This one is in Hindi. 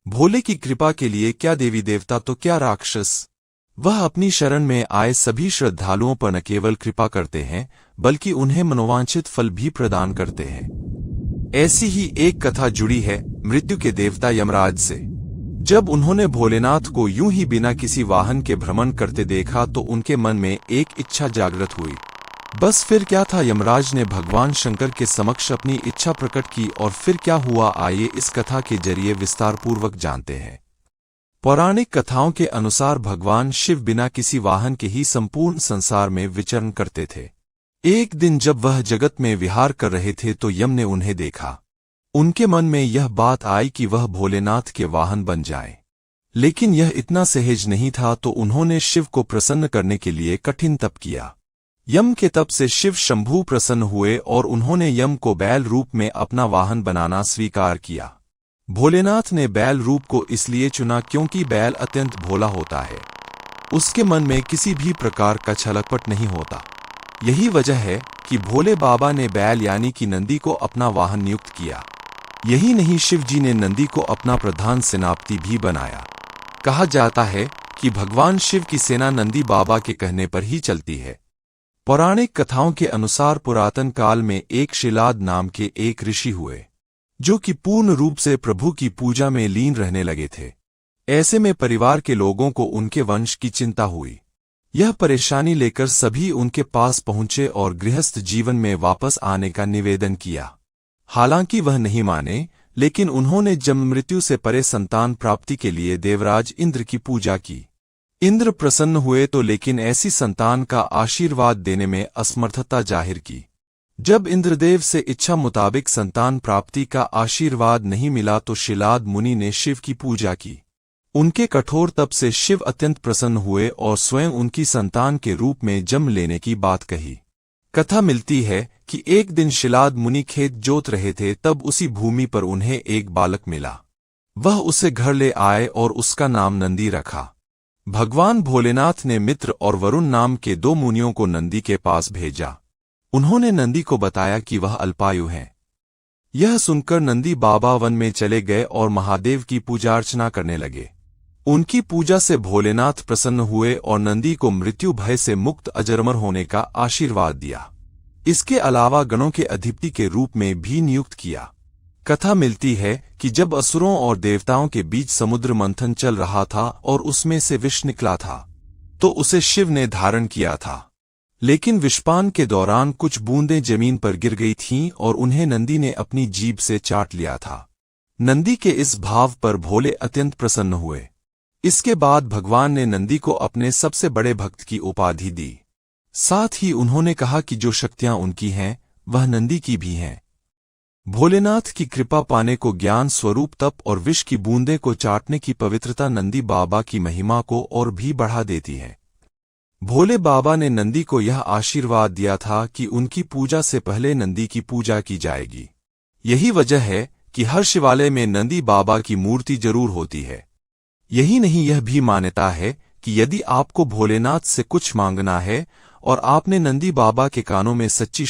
भोले की कृपा के लिए क्या देवी देवता तो क्या राक्षस, वह अपनी शरण में आए सभी श्रद्धालुओं पर न केवल कृपा करते हैं बल्कि उन्हें मनोवांछित फल भी प्रदान करते हैं। ऐसी ही एक कथा जुड़ी है मृत्यु के देवता यमराज से। जब उन्होंने भोलेनाथ को यूं ही बिना किसी वाहन के भ्रमण करते देखा तो उनके मन में एक इच्छा जागृत हुई। बस फिर क्या था, यमराज ने भगवान शंकर के समक्ष अपनी इच्छा प्रकट की और फिर क्या हुआ, आइए इस कथा के जरिए विस्तारपूर्वक जानते हैं। पौराणिक कथाओं के अनुसार भगवान शिव बिना किसी वाहन के ही संपूर्ण संसार में विचरण करते थे। एक दिन जब वह जगत में विहार कर रहे थे तो यम ने उन्हें देखा। उनके मन में यह बात आई कि वह भोलेनाथ के वाहन बन जाए, लेकिन यह इतना सहज नहीं था, तो उन्होंने शिव को प्रसन्न करने के लिए कठिन तप किया। यम के तप से शिव शंभु प्रसन्न हुए और उन्होंने यम को बैल रूप में अपना वाहन बनाना स्वीकार किया। भोलेनाथ ने बैल रूप को इसलिए चुना क्योंकि बैल अत्यंत भोला होता है, उसके मन में किसी भी प्रकार का छलकपट नहीं होता। यही वजह है कि भोले बाबा ने बैल यानी कि नंदी को अपना वाहन नियुक्त किया। यही नहीं, शिव जी ने नंदी को अपना प्रधान सेनापति भी बनाया। कहा जाता है कि भगवान शिव की सेना नंदी बाबा के कहने पर ही चलती है। पौराणिक कथाओं के अनुसार पुरातन काल में एक शिलाद नाम के एक ऋषि हुए, जो कि पूर्ण रूप से प्रभु की पूजा में लीन रहने लगे थे। ऐसे में परिवार के लोगों को उनके वंश की चिंता हुई। यह परेशानी लेकर सभी उनके पास पहुंचे और गृहस्थ जीवन में वापस आने का निवेदन किया। हालांकि वह नहीं माने, लेकिन उन्होंने जन्म मृत्यु से परे संतान प्राप्ति के लिए देवराज इंद्र की पूजा की। इंद्र प्रसन्न हुए तो लेकिन ऐसी संतान का आशीर्वाद देने में असमर्थता जाहिर की। जब इंद्रदेव से इच्छा मुताबिक संतान प्राप्ति का आशीर्वाद नहीं मिला तो शिलाद मुनि ने शिव की पूजा की। उनके कठोर तप से शिव अत्यंत प्रसन्न हुए और स्वयं उनकी संतान के रूप में जन्म लेने की बात कही। कथा मिलती है कि एक दिन शिलाद मुनि खेत जोत रहे थे, तब उसी भूमि पर उन्हें एक बालक मिला। वह उसे घर ले आए और उसका नाम नंदी रखा। भगवान भोलेनाथ ने मित्र और वरुण नाम के दो मुनियों को नंदी के पास भेजा। उन्होंने नंदी को बताया कि वह अल्पायु हैं। यह सुनकर नंदी बाबा वन में चले गए और महादेव की पूजा अर्चना करने लगे। उनकी पूजा से भोलेनाथ प्रसन्न हुए और नंदी को मृत्यु भय से मुक्त अजरमर होने का आशीर्वाद दिया। इसके अलावा गणों के अधिपति के रूप में भी नियुक्त किया। कथा मिलती है कि जब असुरों और देवताओं के बीच समुद्र मंथन चल रहा था और उसमें से विष निकला था, तो उसे शिव ने धारण किया था। लेकिन विषपान के दौरान कुछ बूंदें जमीन पर गिर गई थीं और उन्हें नंदी ने अपनी जीभ से चाट लिया था। नंदी के इस भाव पर भोले अत्यंत प्रसन्न हुए। इसके बाद भगवान ने नंदी को अपने सबसे बड़े भक्त की उपाधि दी। साथ ही उन्होंने कहा कि जो शक्तियां उनकी हैं वह नंदी की भी हैं। भोलेनाथ की कृपा पाने को ज्ञान स्वरूप तप और विष की बूंदे को चाटने की पवित्रता नंदी बाबा की महिमा को और भी बढ़ा देती है। भोले बाबा ने नंदी को यह आशीर्वाद दिया था कि उनकी पूजा से पहले नंदी की पूजा की जाएगी। यही वजह है कि हर शिवालय में नंदी बाबा की मूर्ति जरूर होती है। यही नहीं, यह भी मान्यता है कि यदि आपको भोलेनाथ से कुछ मांगना है और आपने नंदी बाबा के कानों में सच्ची